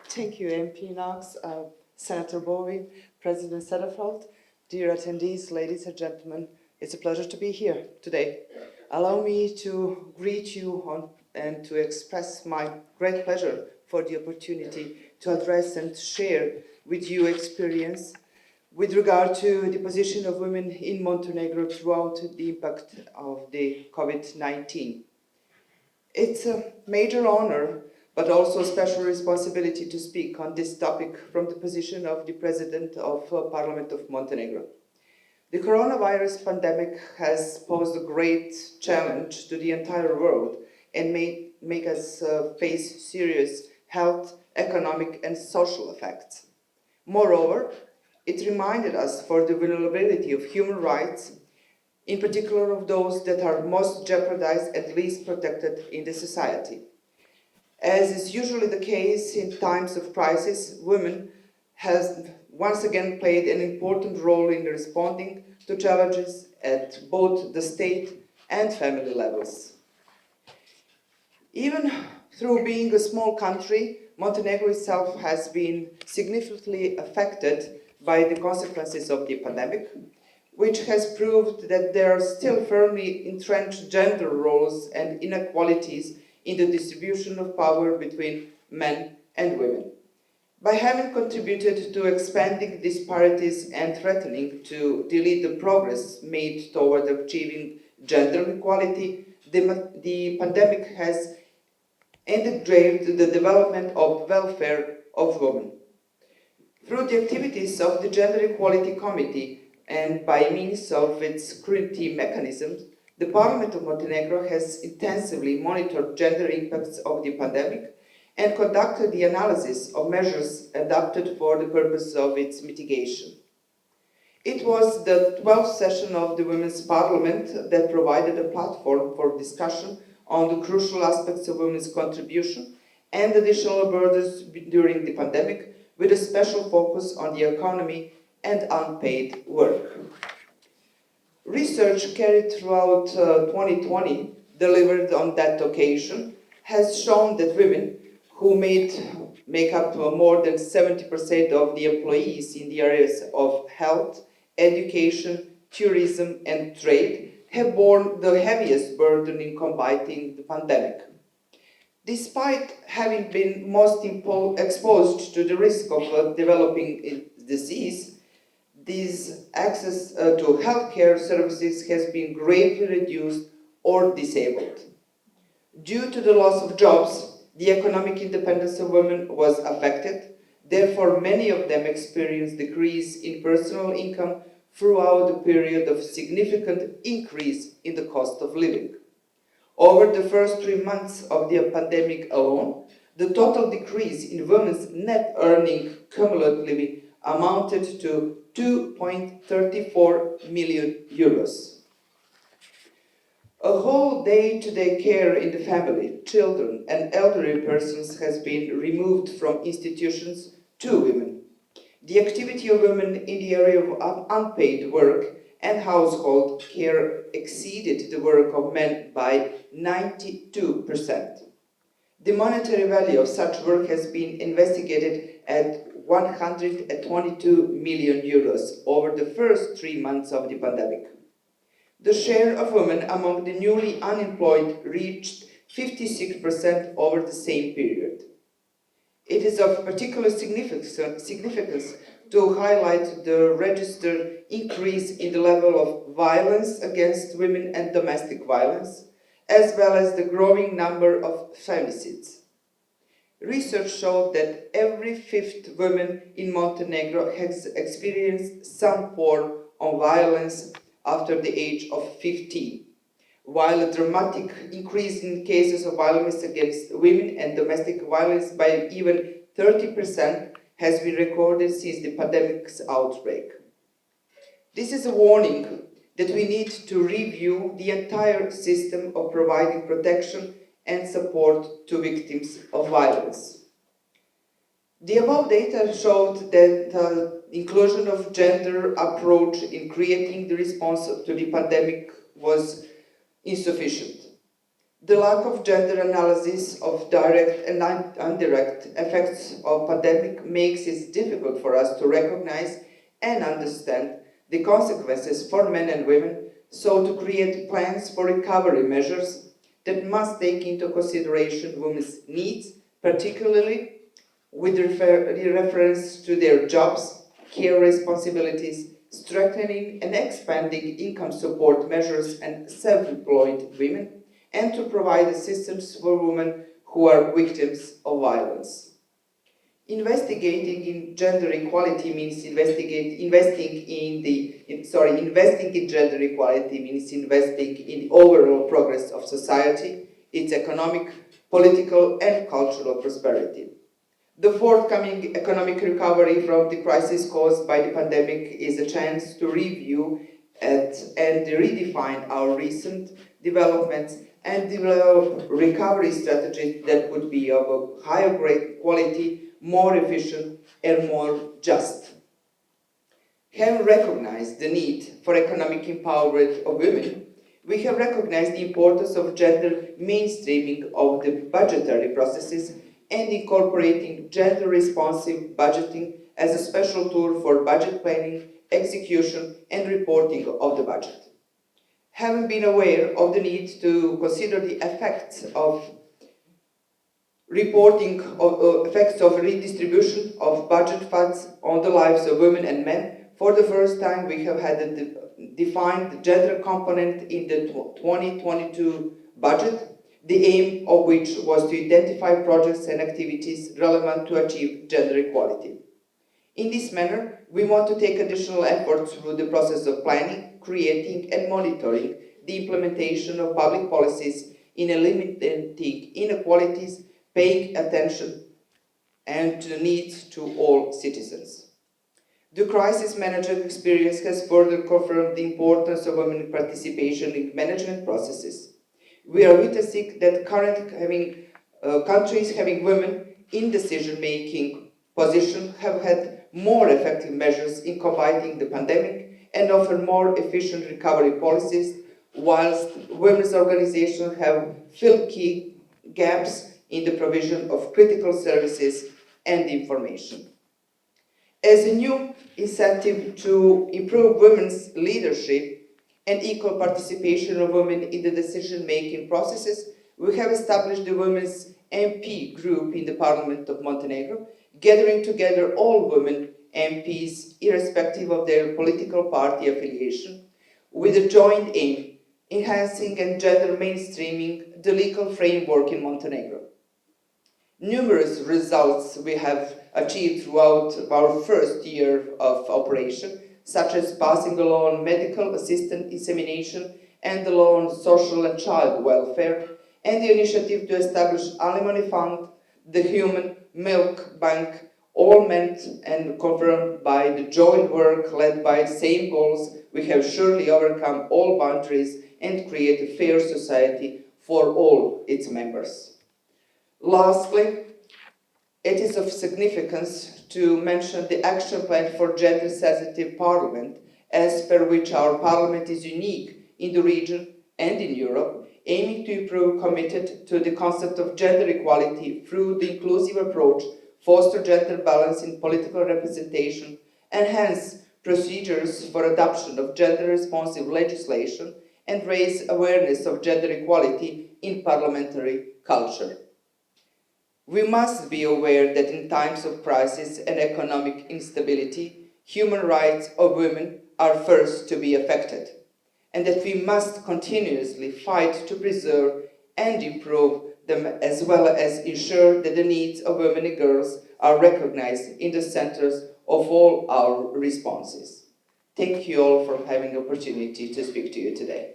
Thank you, MP Noks, Senator Bowie, President Setterfeld, dear attendees, ladies and gentlemen. It's a pleasure to be here today. Allow me to greet you and to express my great pleasure for the opportunity to address and share with you experience with regard to the position of women in Montenegro throughout the impact of the COVID-19. It's a major honor, but also a special responsibility to speak on this topic from the position of the President of Parliament of Montenegro. The coronavirus pandemic has posed a great challenge to the entire world and make us face serious health, economic and social effects. Moreover, it reminded us for the vulnerability of human rights, in particular of those that are most jeopardized and least protected in the society. As is usually the case in times of crisis, women have once again played an important role in responding to challenges at both the state and family levels. Even through being a small country, Montenegro itself has been significantly affected by the consequences of the pandemic, which has proved that there are still firmly entrenched gender roles and inequalities in the distribution of power between men and women. By having contributed to expanding disparities and threatening to delete the progress made toward achieving gender equality, the pandemic has endangered the development of welfare of women. Through the activities of the Gender Equality Committee and by means of its scrutiny mechanisms, the Parliament of Montenegro has intensively monitored gender impacts of the pandemic and conducted the analysis of measures adopted for the purpose of its mitigation. It was the 12th session of the Women's Parliament that provided a platform for discussion on the crucial aspects of women's contribution and additional burdens during the pandemic, with a special focus on the economy and unpaid work. Research carried throughout 2020, delivered on that occasion, has shown that women who make up more than 70% of the employees in the areas of health, education, tourism and trade have borne the heaviest burden in combating the pandemic. Despite having been most exposed to the risk of developing a disease, this access to healthcare services has been greatly reduced or disabled. Due to the loss of jobs, the economic independence of women was affected. Therefore, many of them experienced decrease in personal income throughout the period of significant increase in the cost of living. Over the first 3 months of the pandemic alone, the total decrease in women's net earning cumulatively amounted to 2.34 million euros. A whole day-to-day care in the family, children and elderly persons has been removed from institutions to women. The activity of women in the area of unpaid work and household care exceeded the work of men by 92%. The monetary value of such work has been investigated at 122 million euros over the first 3 months of the pandemic. The share of women among the newly unemployed reached 56% over the same period. It is of particular significance to highlight the registered increase in the level of violence against women and domestic violence, as well as the growing number of femicides. Research showed that every fifth woman in Montenegro has experienced some form of violence after the age of 15, while a dramatic increase in cases of violence against women and domestic violence by even 30% has been recorded since the pandemic's outbreak. This is a warning that we need to review the entire system of providing protection and support to victims of violence. The above data showed that the inclusion of gender approach in creating the response to the pandemic was insufficient. The lack of gender analysis of direct and indirect effects of pandemic makes it difficult for us to recognize and understand the consequences for men and women, so to create plans for recovery measures that must take into consideration women's needs, particularly with reference to their jobs, care responsibilities, strengthening and expanding income support measures and self-employed women, and to provide assistance for women who are victims of violence. Investigating in gender equality means investing in gender equality means investing in the overall progress of society, its economic, political, and cultural prosperity. The forthcoming economic recovery from the crisis caused by the pandemic is a chance to review and redefine our recent developments and develop recovery strategies that would be of a higher grade quality, more efficient, and more just. Having recognized the need for economic empowerment of women, we have recognized the importance of gender mainstreaming of the budgetary processes and incorporating gender-responsive budgeting as a special tool for budget planning, execution, and reporting of the budget. Having been aware of the need to consider the effects of reporting of effects of redistribution of budget funds on the lives of women and men, for the first time we have had a defined gender component in the 2022 budget, the aim of which was to identify projects and activities relevant to achieve gender equality. In this manner, we want to take additional efforts through the process of planning, creating, and monitoring the implementation of public policies in eliminating inequalities, paying attention and to the needs to all citizens. The crisis management experience has further confirmed the importance of women's participation in management processes. We are witnessing that countries having women in decision-making position have had more effective measures in combating the pandemic and offer more efficient recovery policies, whilst women's organizations have filled key gaps in the provision of critical services and information. As a new incentive to improve women's leadership and equal participation of women in the decision-making processes, we have established the Women's MP group in the Parliament of Montenegro, gathering together all women MPs, irrespective of their political party affiliation, with a joint aim, enhancing and gender mainstreaming the legal framework in Montenegro. Numerous results we have achieved throughout our first year of operation, such as passing the law on medical assisted insemination and the law on social and child welfare, and the initiative to establish alimony fund, the human milk bank, all meant and confirmed by the joint work led by the same goals, we have surely overcome all boundaries and create a fair society for all its members. Lastly, it is of significance to mention the action plan for gender-sensitive parliament, as per which our parliament is unique in the region and in Europe, aiming to improve committed to the concept of gender equality through the inclusive approach, foster gender balance in political representation, enhance procedures for adoption of gender-responsive legislation, and raise awareness of gender equality in parliamentary culture. We must be aware that in times of crisis and economic instability, human rights of women are first to be affected, and that we must continuously fight to preserve and improve them, as well as ensure that the needs of women and girls are recognized in the centers of all our responses. Thank you all for having the opportunity to speak to you today.